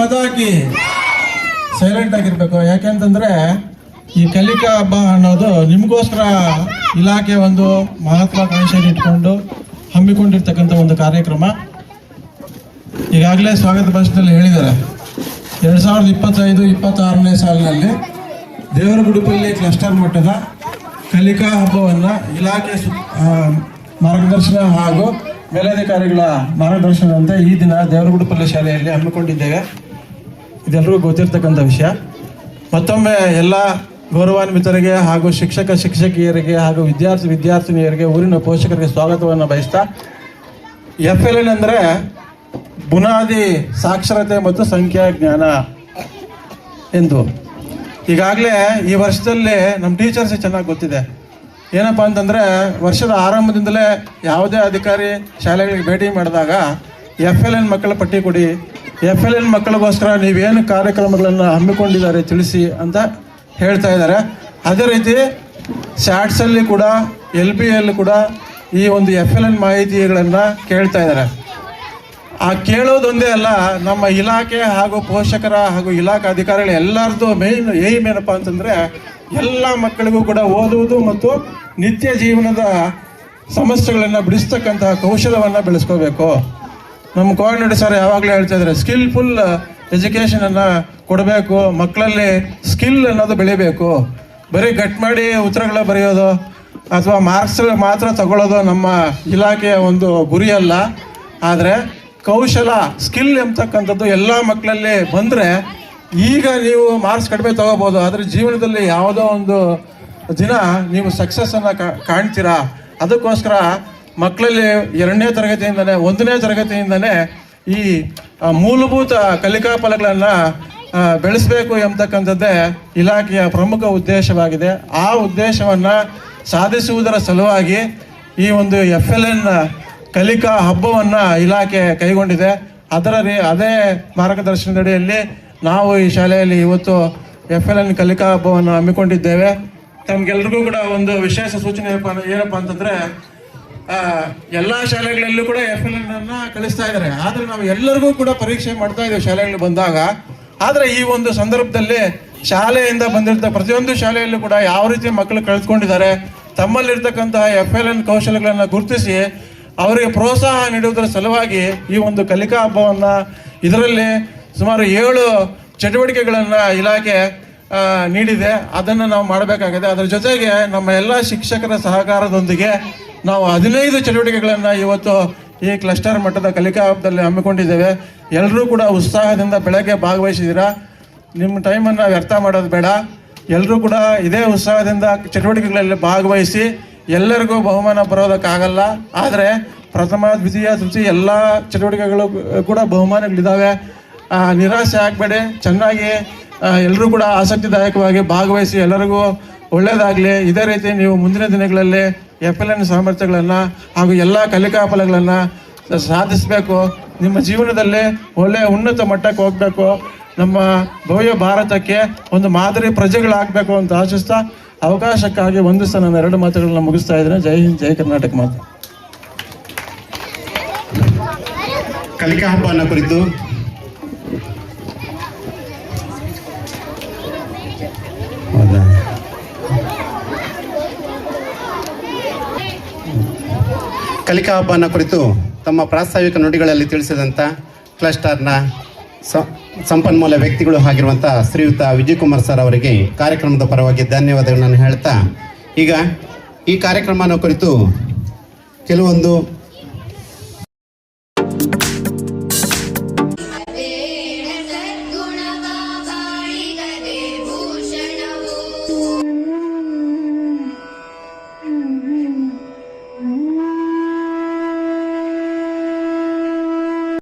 ಮತಾಕಿ silent ಆಗಿರ್ಬೇಕು. ಯಾಕೆಂತಂದ್ರೆ ಈ ಕಲಿಕಾ ಹಬ್ಬ ಅನ್ನೋದು ನಿಮಗೋಸ್ಕರ ಇಲಾಖೆ ಒಂದು ಮಹತ್ವಾಕಾಂಕ್ಷೆಯನ್ನು ಇಟ್ಕೊಂಡು ಹಮ್ಮಿಕೊಂಡಿರ್ತಕ್ಕಂಥ ಒಂದು ಕಾರ್ಯಕ್ರಮ. ಈಗಾಗಲೇ ಸ್ವಾಗತ ಭಾಷಣದಲ್ಲಿ ಹೇಳಿದ್ದಾರೆ, 2025-26ನೇ ಸಾಲಿನಲ್ಲಿ ದೇವರಗುಡಿಪಲ್ಲಿ ಕ್ಲಸ್ಟರ್ ಮಟ್ಟದ ಕಲಿಕಾ ಹಬ್ಬವನ್ನು ಇಲಾಖೆ ಮಾರ್ಗದರ್ಶನ ಹಾಗೂ ಮೇಲಧಿಕಾರಿಗಳ ಮಾರ್ಗದರ್ಶನದಂತೆ ಈ ದಿನ ದೇವರಗುಡಿಪಲ್ಲಿ ಶಾಲೆಯಲ್ಲಿ ಹಮ್ಮಿಕೊಂಡಿದ್ದೇವೆ. ಇದೆಲ್ಲರಿಗೂ ಗೊತ್ತಿರ್ತಕ್ಕಂಥ ವಿಷಯ. ಮತ್ತೊಮ್ಮೆ ಎಲ್ಲ ಗೌರವಾನ್ವಿತರಿಗೆ ಹಾಗೂ ಶಿಕ್ಷಕಿಯರಿಗೆ ಹಾಗೂ ವಿದ್ಯಾರ್ಥಿನಿಯರಿಗೆ, ಊರಿನ ಪೋಷಕರಿಗೆ ಸ್ವಾಗತವನ್ನು ಬಯಸ್ತಾ, FLN ಅಂದರೆ ಬುನಾದಿ ಸಾಕ್ಷರತೆ ಮತ್ತು ಸಂಖ್ಯಾ ಜ್ಞಾನ ಎಂದು ಈಗಾಗಲೇ ಈ ವರ್ಷದಲ್ಲಿ ನಮ್ಮ ಟೀಚರ್ಸ್ ಚೆನ್ನಾಗಿ ಗೊತ್ತಿದೆ. ಏನಪ್ಪ ಅಂತಂದರೆ, ವರ್ಷದ ಆರಂಭದಿಂದಲೇ ಯಾವುದೇ ಅಧಿಕಾರಿ ಶಾಲೆಗಳಿಗೆ ಭೇಟಿ ಮಾಡಿದಾಗ FLN ಮಕ್ಕಳ ಪಟ್ಟಿ ಕೊಡಿ, FLN ಮಕ್ಕಳಿಗೋಸ್ಕರ ನೀವೇನು ಕಾರ್ಯಕ್ರಮಗಳನ್ನು ಹಮ್ಮಿಕೊಂಡಿದ್ದಾರೆ ತಿಳಿಸಿ ಅಂತ ಹೇಳ್ತಾ ಇದ್ದಾರೆ. ಅದೇ ರೀತಿ ಸ್ಯಾಟ್ಸಲ್ಲಿ ಕೂಡ LBಯಲ್ಲಿ ಕೂಡ ಈ ಒಂದು FLN ಮಾಹಿತಿಗಳನ್ನು ಕೇಳ್ತಾ ಇದ್ದಾರೆ. ಆ ಕೇಳೋದೊಂದೇ ಅಲ್ಲ, ನಮ್ಮ ಇಲಾಖೆ ಹಾಗೂ ಪೋಷಕರ ಹಾಗೂ ಇಲಾಖೆ ಅಧಿಕಾರಿಗಳು ಎಲ್ಲರದ್ದು ಏಮ್ ಏನಪ್ಪ ಅಂತಂದರೆ, ಎಲ್ಲ ಮಕ್ಕಳಿಗೂ ಕೂಡ ಓದುವುದು ಮತ್ತು ನಿತ್ಯ ಜೀವನದ ಸಮಸ್ಯೆಗಳನ್ನು ಬಿಡಿಸ್ತಕ್ಕಂತಹ ಕೌಶಲವನ್ನು ಬೆಳೆಸ್ಕೋಬೇಕು. ನಮ್ಮ ಕೋಆರ್ಡಿನೇಟರ್ ಸರ್ ಯಾವಾಗಲೂ ಹೇಳ್ತಾ ಇದ್ದಾರೆ, ಸ್ಕಿಲ್ಫುಲ್ ಎಜುಕೇಷನನ್ನು ಕೊಡಬೇಕು, ಮಕ್ಕಳಲ್ಲಿ ಸ್ಕಿಲ್ ಅನ್ನೋದು ಬೆಳಿಬೇಕು. ಬರೀ ಗಟ್ ಮಾಡಿ ಉತ್ತರಗಳ ಬರೆಯೋದು ಅಥವಾ ಮಾರ್ಕ್ಸ್ ಮಾತ್ರ ತಗೊಳ್ಳೋದು ನಮ್ಮ ಇಲಾಖೆಯ ಒಂದು ಗುರಿಯಲ್ಲ. ಆದರೆ ಕೌಶಲ, ಸ್ಕಿಲ್ ಎಂಬತಕ್ಕಂಥದ್ದು ಎಲ್ಲ ಮಕ್ಕಳಲ್ಲಿ ಬಂದರೆ ಈಗ ನೀವು ಮಾರ್ಕ್ಸ್ ಕಡಿಮೆ ತಗೋಬೋದು, ಆದರೆ ಜೀವನದಲ್ಲಿ ಯಾವುದೋ ಒಂದು ದಿನ ನೀವು ಸಕ್ಸಸ್ಸನ್ನು ಕಾಣ್ತೀರಾ. ಅದಕ್ಕೋಸ್ಕರ ಮಕ್ಕಳಲ್ಲಿ 2ನೇ ತರಗತಿಯಿಂದನೇ 1ನೇ ತರಗತಿಯಿಂದನೇ ಈ ಮೂಲಭೂತ ಕಲಿಕಾ ಫಲಗಳನ್ನು ಬೆಳೆಸಬೇಕು ಎಂಬತಕ್ಕಂಥದ್ದೇ ಇಲಾಖೆಯ ಪ್ರಮುಖ ಉದ್ದೇಶವಾಗಿದೆ. ಆ ಉದ್ದೇಶವನ್ನು ಸಾಧಿಸುವುದರ ಸಲುವಾಗಿ ಈ ಒಂದು FLN ಕಲಿಕಾ ಹಬ್ಬವನ್ನು ಇಲಾಖೆ ಕೈಗೊಂಡಿದೆ. ಅದೇ ಮಾರ್ಗದರ್ಶನದಡಿಯಲ್ಲಿ ನಾವು ಈ ಶಾಲೆಯಲ್ಲಿ ಇವತ್ತು FLN ಕಲಿಕಾ ಹಬ್ಬವನ್ನು ಹಮ್ಮಿಕೊಂಡಿದ್ದೇವೆ. ತಮಗೆಲ್ರಿಗೂ ಕೂಡ ಒಂದು ವಿಶೇಷ ಸೂಚನೆ ಏನಪ್ಪ ಅಂತಂದರೆ, ಎಲ್ಲ ಶಾಲೆಗಳಲ್ಲೂ ಕೂಡ FLN ಅನ್ನು ಕಲಿಸ್ತಾ ಇದ್ದಾರೆ. ಆದರೆ ನಾವು ಎಲ್ಲರಿಗೂ ಕೂಡ ಪರೀಕ್ಷೆ ಮಾಡ್ತಾ ಇದ್ದೇವೆ ಶಾಲೆಗಳು ಬಂದಾಗ. ಆದರೆ ಈ ಒಂದು ಸಂದರ್ಭದಲ್ಲಿ ಶಾಲೆಯಿಂದ ಬಂದಿರ್ತ ಪ್ರತಿಯೊಂದು ಶಾಲೆಯಲ್ಲೂ ಕೂಡ ಯಾವ ರೀತಿ ಮಕ್ಕಳು ಕಳೆದುಕೊಂಡಿದ್ದಾರೆ, ತಮ್ಮಲ್ಲಿರ್ತಕ್ಕಂತಹ FLN ಕೌಶಲ್ಯಗಳನ್ನು ಗುರುತಿಸಿ ಅವರಿಗೆ ಪ್ರೋತ್ಸಾಹ ನೀಡುವುದರ ಸಲುವಾಗಿ ಈ ಒಂದು ಕಲಿಕಾ ಹಬ್ಬವನ್ನು, ಇದರಲ್ಲಿ ಸುಮಾರು 7 ಚಟುವಟಿಕೆಗಳನ್ನು ಇಲಾಖೆ ನೀಡಿದೆ. ಅದನ್ನು ನಾವು ಮಾಡಬೇಕಾಗಿದೆ. ಅದರ ಜೊತೆಗೆ ನಮ್ಮ ಎಲ್ಲ ಶಿಕ್ಷಕರ ಸಹಕಾರದೊಂದಿಗೆ ನಾವು 15 ಚಟುವಟಿಕೆಗಳನ್ನು ಇವತ್ತು ಈ ಕ್ಲಸ್ಟರ್ ಮಟ್ಟದ ಕಲಿಕಾ ಹಬ್ಬದಲ್ಲಿ ಹಮ್ಮಿಕೊಂಡಿದ್ದೇವೆ. ಎಲ್ಲರೂ ಕೂಡ ಉತ್ಸಾಹದಿಂದ ಬೆಳಗ್ಗೆ ಭಾಗವಹಿಸಿದ್ದೀರಾ. ನಿಮ್ಮ ಟೈಮನ್ನು ವ್ಯರ್ಥ ಮಾಡೋದು ಬೇಡ. ಎಲ್ಲರೂ ಕೂಡ ಇದೇ ಉತ್ಸಾಹದಿಂದ ಚಟುವಟಿಕೆಗಳಲ್ಲಿ ಭಾಗವಹಿಸಿ. ಎಲ್ಲರಿಗೂ ಬಹುಮಾನ ಬರೋದಕ್ಕಾಗಲ್ಲ, ಆದರೆ ಪ್ರಥಮ, ದ್ವಿತೀಯ, ತೃತೀಯ ಎಲ್ಲ ಚಟುವಟಿಕೆಗಳು ಕೂಡ ಬಹುಮಾನಗಳಿದ್ದಾವೆ. ನಿರಾಸೆ ಆಗಬೇಡಿ. ಚೆನ್ನಾಗಿ ಎಲ್ಲರೂ ಕೂಡ ಆಸಕ್ತಿದಾಯಕವಾಗಿ ಭಾಗವಹಿಸಿ. ಎಲ್ಲರಿಗೂ ಒಳ್ಳೆಯದಾಗಲಿ. ಇದೇ ರೀತಿ ನೀವು ಮುಂದಿನ ದಿನಗಳಲ್ಲಿ FLN ಸಾಮರ್ಥ್ಯಗಳನ್ನು ಹಾಗೂ ಎಲ್ಲ ಕಲಿಕಾ ಫಲಗಳನ್ನು ಸಾಧಿಸಬೇಕು. ನಿಮ್ಮ ಜೀವನದಲ್ಲಿ ಒಳ್ಳೆಯ ಉನ್ನತ ಮಟ್ಟಕ್ಕೆ ಹೋಗಬೇಕು. ನಮ್ಮ ಭವ್ಯ ಭಾರತಕ್ಕೆ ಒಂದು ಮಾದರಿ ಪ್ರಜೆಗಳಾಗಬೇಕು ಅಂತ ಆಶಿಸ್ತಾ, ಅವಕಾಶಕ್ಕಾಗಿ ಒಂದಿಸ್ತಾ ನಾನು 2 ಮಾತುಗಳನ್ನ ಮುಗಿಸ್ತಾ ಇದ್ದೇನೆ. ಜೈ ಹಿಂದ್, ಜೈ ಕರ್ನಾಟಕ ಮಾತು. ಕಲಿಕಾ ಹಬ್ಬನ ಕುರಿತು ತಮ್ಮ ಪ್ರಾಸ್ತಾವಿಕ ನುಡಿಗಳಲ್ಲಿ ತಿಳಿಸಿದಂಥ ಕ್ಲಸ್ಟರ್ನ ಸಂಪನ್ಮೂಲ ವ್ಯಕ್ತಿಗಳು ಆಗಿರುವಂಥ ಶ್ರೀಯುತ ವಿಜಯಕುಮಾರ್ ಸರ್ ಅವರಿಗೆ ಕಾರ್ಯಕ್ರಮದ ಪರವಾಗಿ ಧನ್ಯವಾದಗಳನ್ನು ಹೇಳ್ತಾ, ಈಗ ಈ ಕಾರ್ಯಕ್ರಮನ ಕುರಿತು ಕೆಲವೊಂದು